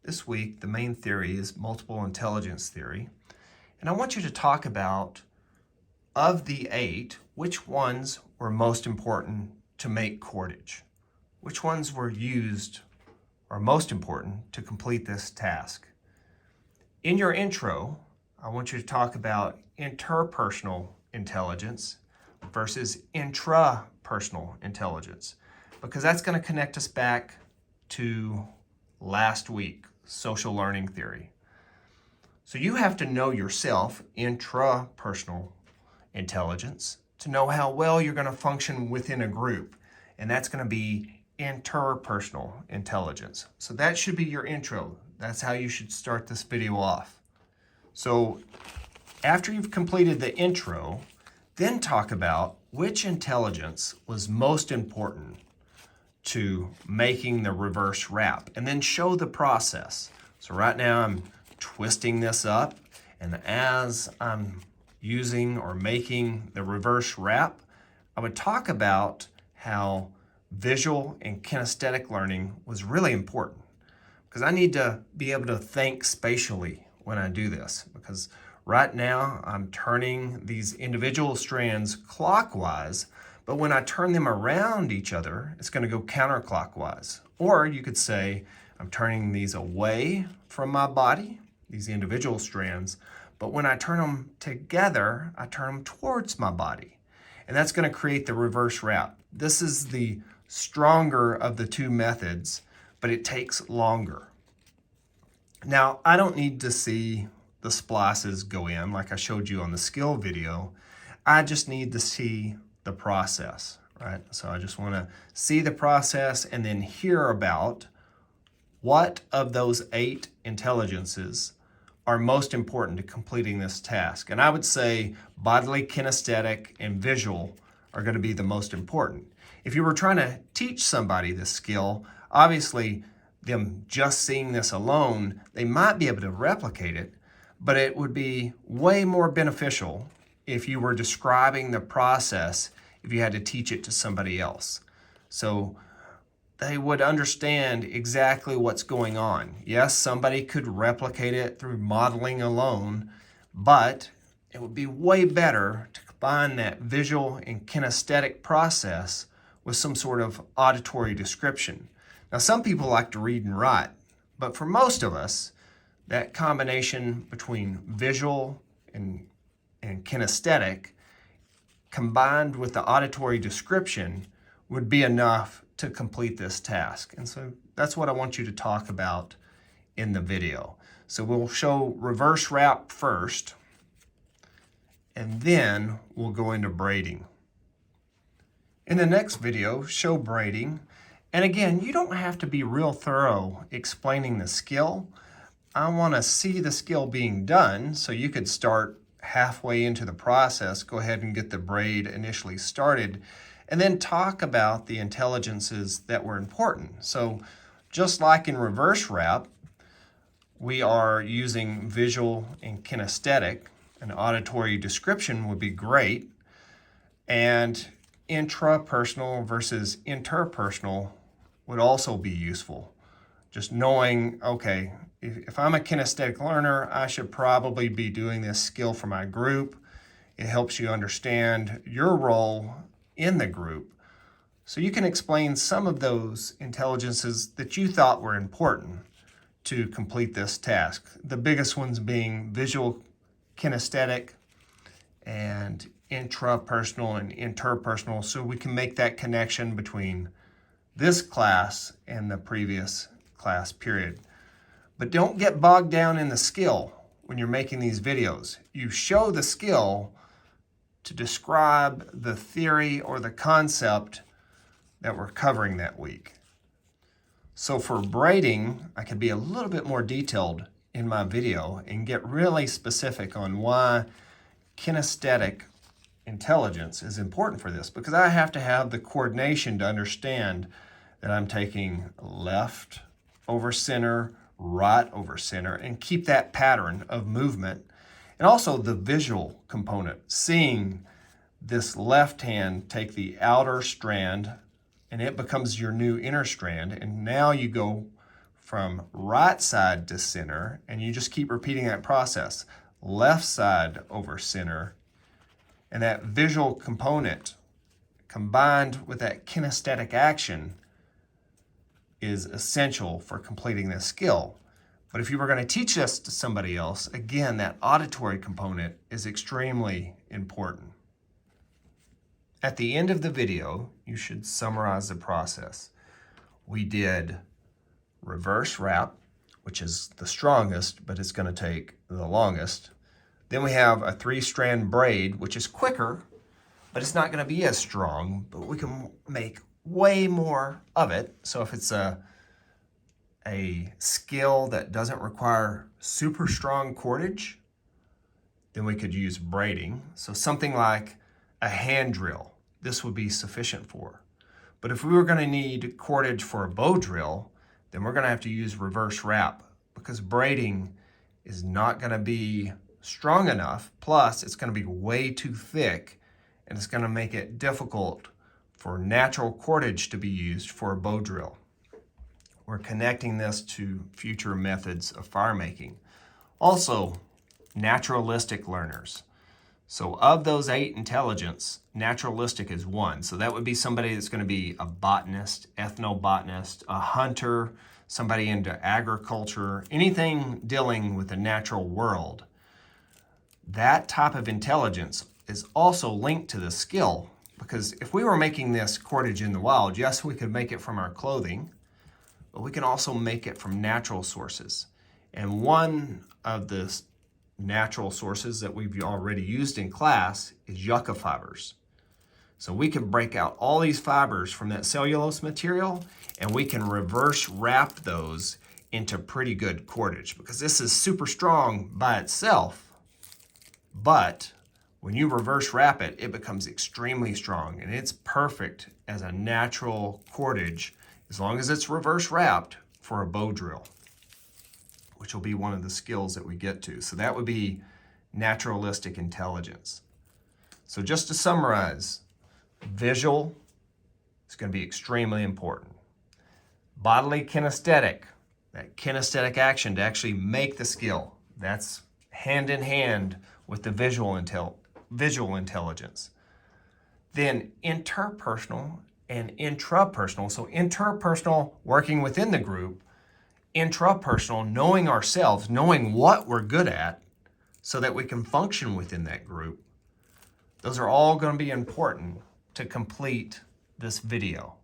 This week, the main theory is multiple intelligence theory. And I want you to talk about, of the 8, which ones were most important to make cordage? Which ones were used or most important to complete this task? In your intro, I want you to talk about interpersonal intelligence versus intrapersonal intelligence, because that's going to connect us back to last week, social learning theory. So you have to know yourself, intrapersonal intelligence, to know how well you're going to function within a group. And that's going to be interpersonal intelligence. So that should be your intro. That's how you should start this video off. So after you've completed the intro, then talk about which intelligence was most important to making the reverse wrap, and then show the process. So right now I'm twisting this up, and as I'm using or making the reverse wrap, I would talk about how visual and kinesthetic learning was really important, because I need to be able to think spatially when I do this, because right now I'm turning these individual strands clockwise, but when I turn them around each other, it's going to go counterclockwise. Or you could say I'm turning these away from my body, these individual strands, but when I turn them together, I turn them towards my body. And that's going to create the reverse wrap. This is the stronger of the two methods, but it takes longer. Now, I don't need to see the splices go in like I showed you on the skill video. I just need to see the process, right? So I just want to see the process and then hear about what of those 8 intelligences are most important to completing this task. And I would say bodily, kinesthetic, and visual are going to be the most important. If you were trying to teach somebody this skill, obviously them just seeing this alone, they might be able to replicate it, but it would be way more beneficial if you were describing the process if you had to teach it to somebody else. So they would understand exactly what's going on. Yes, somebody could replicate it through modeling alone, but it would be way better to combine that visual and kinesthetic process with some sort of auditory description. Now, some people like to read and write, but for most of us, that combination between visual and kinesthetic combined with the auditory description would be enough to complete this task. And so that's what I want you to talk about in the video. So we'll show reverse wrap first, and then we'll go into braiding. In the next video, show braiding. And again, you don't have to be real thorough explaining the skill. I want to see the skill being done, so you could start halfway into the process, go ahead and get the braid initially started, and then talk about the intelligences that were important. So just like in reverse wrap, we are using visual and kinesthetic. An auditory description would be great. And intrapersonal versus interpersonal would also be useful. Just knowing, okay, if I'm a kinesthetic learner, I should probably be doing this skill for my group. It helps you understand your role in the group. So you can explain some of those intelligences that you thought were important to complete this task. The biggest ones being visual, kinesthetic, and intrapersonal and interpersonal, so we can make that connection between this class and the previous class period. But don't get bogged down in the skill when you're making these videos. You show the skill to describe the theory or the concept that we're covering that week. So for braiding, I could be a little bit more detailed in my video and get really specific on why kinesthetic intelligence is important for this, because I have to have the coordination to understand that I'm taking left over center, right over center, and keep that pattern of movement. And also the visual component, seeing this left hand take the outer strand and it becomes your new inner strand, and now you go from right side to center, and you just keep repeating that process. Left side over center, and that visual component combined with that kinesthetic action is essential for completing this skill. But if you were going to teach this to somebody else, again, that auditory component is extremely important. At the end of the video, you should summarize the process. We did reverse wrap, which is the strongest, but it's going to take the longest. Then we have a 3-strand braid, which is quicker, but it's not going to be as strong, but we can make way more of it. So if it's a skill that doesn't require super strong cordage, then we could use braiding. So something like a hand drill, this would be sufficient for. But if we were going to need cordage for a bow drill, then we're going to have to use reverse wrap, because braiding is not going to be strong enough. Plus, it's going to be way too thick, and it's going to make it difficult for natural cordage to be used for a bow drill. We're connecting this to future methods of fire making. Also, naturalistic learners. So of those 8 intelligence, naturalistic is 1. So that would be somebody that's going to be a botanist, ethnobotanist, a hunter, somebody into agriculture, anything dealing with the natural world. That type of intelligence is also linked to the skill, because if we were making this cordage in the wild, yes, we could make it from our clothing, but we can also make it from natural sources. And one of the natural sources that we've already used in class is yucca fibers. So we can break out all these fibers from that cellulose material, and we can reverse wrap those into pretty good cordage, because this is super strong by itself, but when you reverse wrap it, it becomes extremely strong, and it's perfect as a natural cordage as long as it's reverse wrapped for a bow drill, which will be one of the skills that we get to. So that would be naturalistic intelligence. So just to summarize, visual is going to be extremely important. Bodily kinesthetic, that kinesthetic action to actually make the skill, that's hand in hand with the visual intelligence. Then interpersonal and intrapersonal. So interpersonal, working within the group. Intrapersonal, knowing ourselves, knowing what we're good at so that we can function within that group. Those are all going to be important to complete this video.